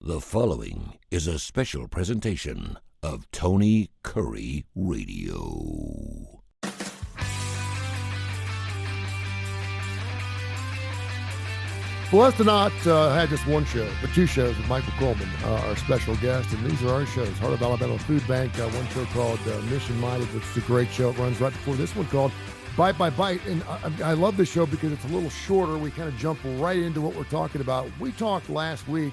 The following is a special presentation of Tony Kurre Radio. Blessed to not had just one show, but two shows with Michael Coleman, our special guest, and these are our shows. Heart of Alabama Food Bank, one show called Mission Minded, which is a great show. It runs right before this one called Bite by Bite, and I love this show because it's a little shorter. We kind of jump right into what we're talking about. We talked last week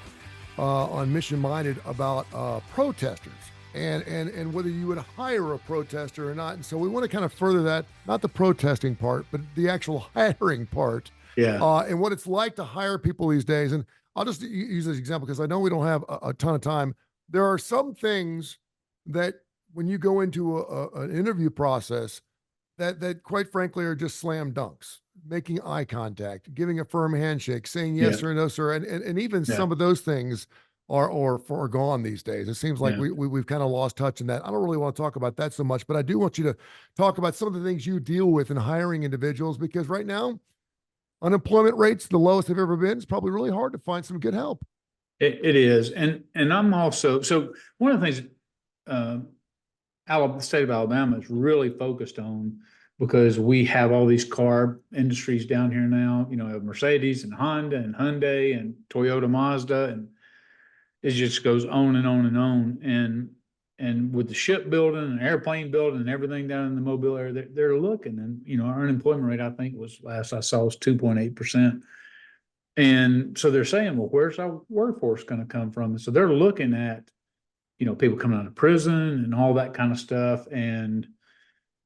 on Mission Minded about protesters and whether you would hire a protester or not. And so we want to kind of further that, not the protesting part, but the actual hiring part. Yeah. And what it's like to hire people these days. And I'll just use this example because I know we don't have a ton of time. There are some things that when you go into an interview process that quite frankly are just slam dunks. Making eye contact, giving a firm handshake, saying yes or no, sir. And even some of those things are foregone these days. It seems like we've kind of lost touch in that. I don't really want to talk about that so much, but I do want you to talk about some of the things you deal with in hiring individuals, because right now, unemployment rates, the lowest they've ever been. It's probably really hard to find some good help. It is. And I'm also, so one of the things the state of Alabama is really focused on, because we have all these car industries down here now, you know, Mercedes and Honda and Hyundai and Toyota Mazda, and it just goes on and on and on. And with the shipbuilding and airplane building and everything down in the Mobile area, they're looking. And, you know, our unemployment rate, I think last I saw was 2.8%. And so they're saying, well, where's our workforce going to come from? And so they're looking at, you know, people coming out of prison and all that kind of stuff. And,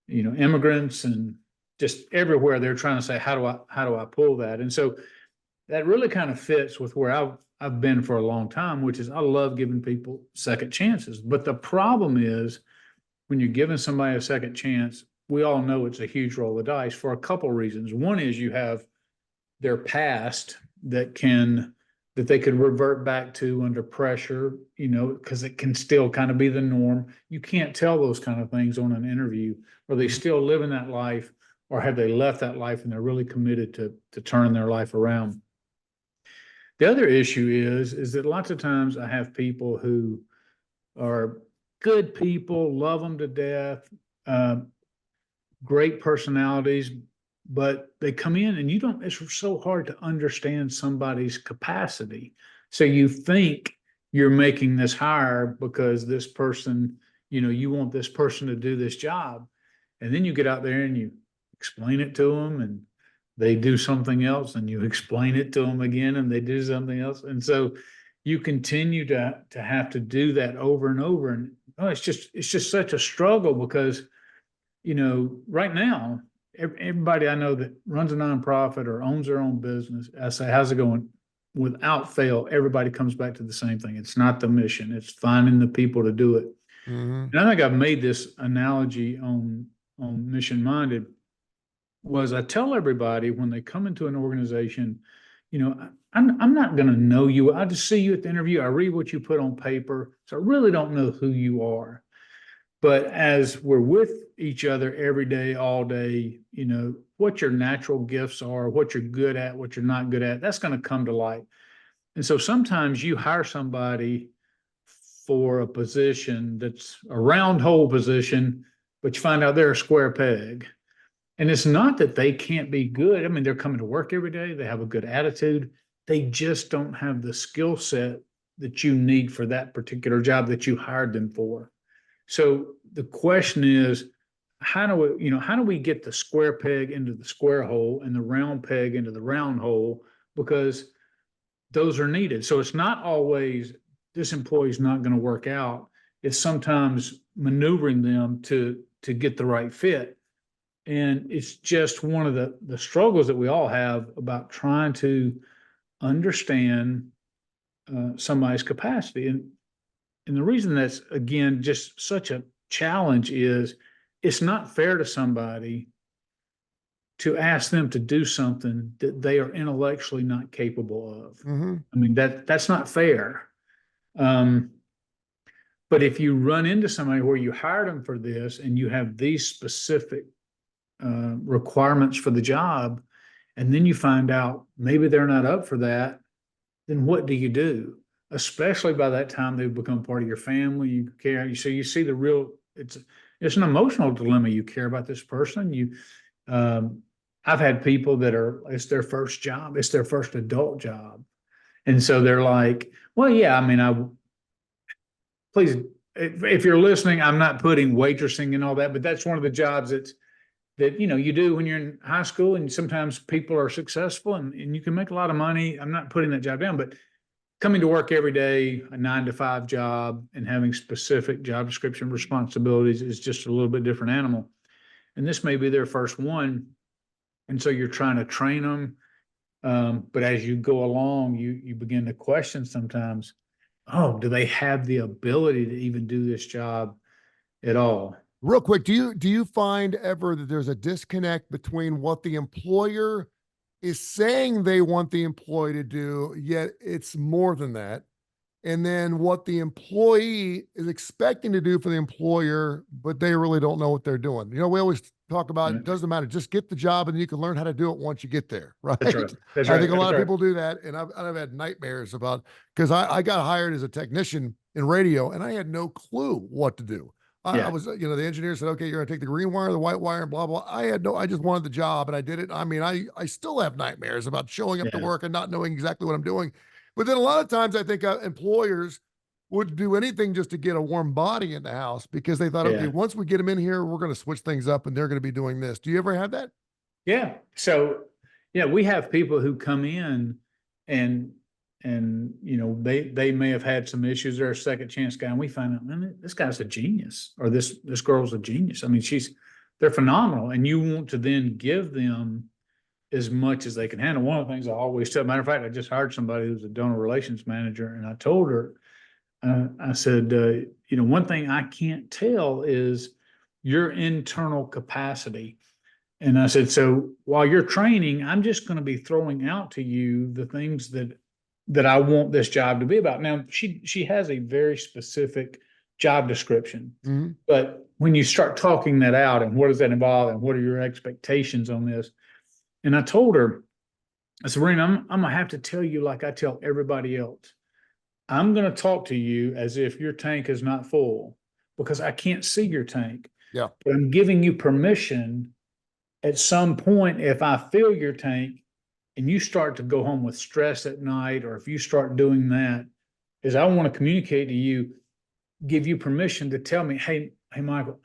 you know, immigrants and just everywhere. They're trying to say, how do I pull that? And so that really kind of fits with where I've been for a long time, which is I love giving people second chances. But the problem is when you're giving somebody a second chance, we all know it's a huge roll of dice for a couple of reasons. One is you have their past that they could revert back to under pressure, you know, because it can still kind of be the norm. You can't tell those kind of things on an interview. Are they still living that life, or have they left that life and they're really committed to turn their life around? The other issue is that lots of times I have people who are good people, love them to death, great personalities, but they come in and it's so hard to understand somebody's capacity. So you think you're making this hire because this person, you know, you want this person to do this job. And then you get out there and you explain it to them and they do something else, and you explain it to them again and they do something else. And so you continue to have to do that over and over. And it's just such a struggle because, you know, right now, everybody I know that runs a nonprofit or owns their own business, I say, how's it going? Without fail, everybody comes back to the same thing. It's not the mission. It's finding the people to do it. And I think I've made this analogy on Mission Minded. Was I tell everybody when they come into an organization, you know, I'm not going to know you. I just see you at the interview. I read what you put on paper. So I really don't know who you are. But as we're with each other every day, all day, you know, what your natural gifts are, what you're good at, what you're not good at, that's going to come to light. And so sometimes you hire somebody for a position that's a round hole position, but you find out they're a square peg. And it's not that they can't be good. I mean, they're coming to work every day. They have a good attitude. They just don't have the skill set that you need for that particular job that you hired them for. So the question is, how do we get the square peg into the square hole and the round peg into the round hole? Because those are needed. So it's not always this employee's not going to work out. It's sometimes maneuvering them to get the right fit. And it's just one of the struggles that we all have about trying to understand somebody's capacity. And the reason that's, again, just such a challenge is it's not fair to somebody to ask them to do something that they are intellectually not capable of. I mean, that's not fair. But if you run into somebody where you hired them for this and you have these specific requirements for the job, and then you find out maybe they're not up for that, then what do you do? especially by that time they've become part of your family. You care, so you see the real. It's an emotional dilemma. You care about this person. I've had people that it's their first job, it's their first adult job, and so they're like, well, yeah, I mean, please, if you're listening, I'm not putting waitressing and all that, but that's one of the jobs that you do when you're in high school, and sometimes people are successful and you can make a lot of money. I'm not putting that job down, but coming to work every day, a 9 to 5 job, and having specific job description responsibilities is just a little bit different animal. And this may be their first one. And so you're trying to train them. But as you go along, you begin to question sometimes, oh, do they have the ability to even do this job at all? Real quick, do you find ever that there's a disconnect between what the employer is saying they want the employee to do, yet it's more than that, and then what the employee is expecting to do for the employer, but they really don't know what they're doing? We always talk about it doesn't matter, just get the job and you can learn how to do it once you get there, right? That's right. That's I right. think a That's lot of right. people do that, and I've had nightmares about, because I got hired as a technician in radio and I had no clue what to do. I was, the engineer said, okay, you're going to take the green wire, the white wire, and blah, blah. I just wanted the job and I did it. I mean, I still have nightmares about showing up to work and not knowing exactly what I'm doing. But then a lot of times I think employers would do anything just to get a warm body in the house because they thought, okay, once we get them in here, we're going to switch things up and they're going to be doing this. Do you ever have that? Yeah. So, we have people who come in and they may have had some issues. They're a second chance guy, and we find out, man, this guy's a genius, or this girl's a genius. I mean, they're phenomenal, and you want to then give them as much as they can handle. One of the things I always tell, matter of fact, I just hired somebody who's a donor relations manager, and I told her, I said, one thing I can't tell is your internal capacity. And I said, so while you're training, I'm just going to be throwing out to you the things that I want this job to be about. Now, she has a very specific job description, but when you start talking that out and what does that involve and what are your expectations on this? And I told her, I said, Rena, I'm going to have to tell you like I tell everybody else. I'm going to talk to you as if your tank is not full because I can't see your tank. Yeah. But I'm giving you permission at some point, if I fill your tank and you start to go home with stress at night, or if you start doing that, is I want to communicate to you, give you permission to tell me, hey, Michael,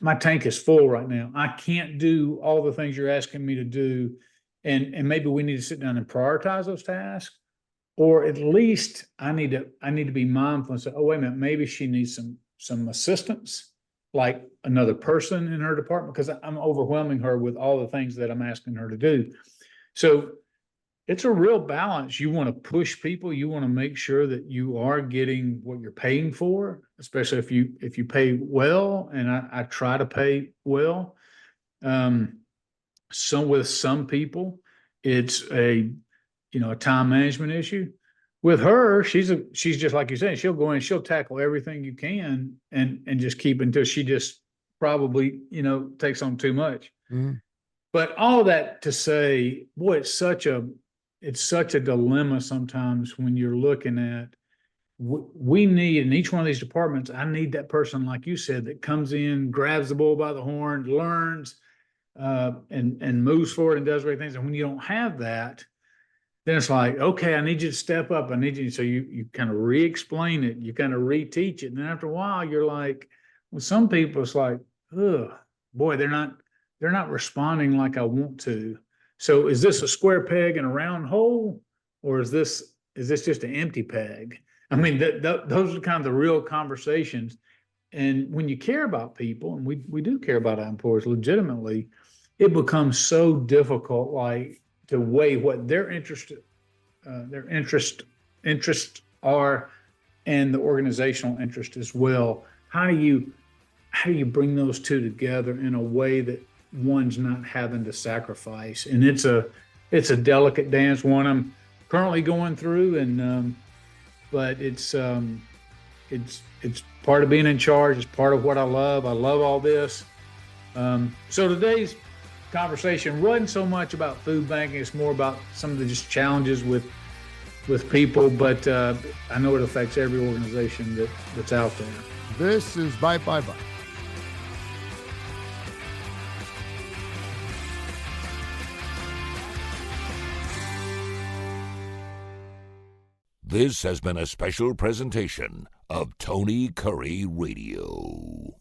my tank is full right now. I can't do all the things you're asking me to do. And maybe we need to sit down and prioritize those tasks. Or at least I need to be mindful and say, oh, wait a minute, maybe she needs some assistance, like another person in her department, because I'm overwhelming her with all the things that I'm asking her to do. So it's a real balance. You want to push people. You want to make sure that you are getting what you're paying for, especially if you pay well. And I try to pay well. With some people, it's a time management issue. With her, she's just like you said, she'll go in, she'll tackle everything you can and just keep until she just probably, takes on too much. Mm-hmm. But all that to say, boy, it's such a dilemma sometimes when you're looking at, we need in each one of these departments, I need that person, like you said, that comes in, grabs the bull by the horn, learns, and moves forward and does great things. And when you don't have that, then it's like, okay, I need you to step up. I need you. So you kind of re-explain it. You kind of reteach it. And then after a while, you're like, with some people, it's like, oh boy, they're not responding like I want to. So is this a square peg in a round hole, or is this just an empty peg? I mean, those are kind of the real conversations. And when you care about people, and we do care about our employees legitimately, it becomes so difficult, like, to weigh what their interests are and the organizational interest as well. How do you bring those two together in a way that one's not having to sacrifice? And it's a delicate dance, one I'm currently going through, and but it's part of being in charge. It's part of what I love. I love all this. So today's conversation wasn't so much about food banking. It's more about some of the just challenges with with people, but I know it affects every organization that's out there. This is Bye Bye Bye. This has been a special presentation of Tony Kurre Radio.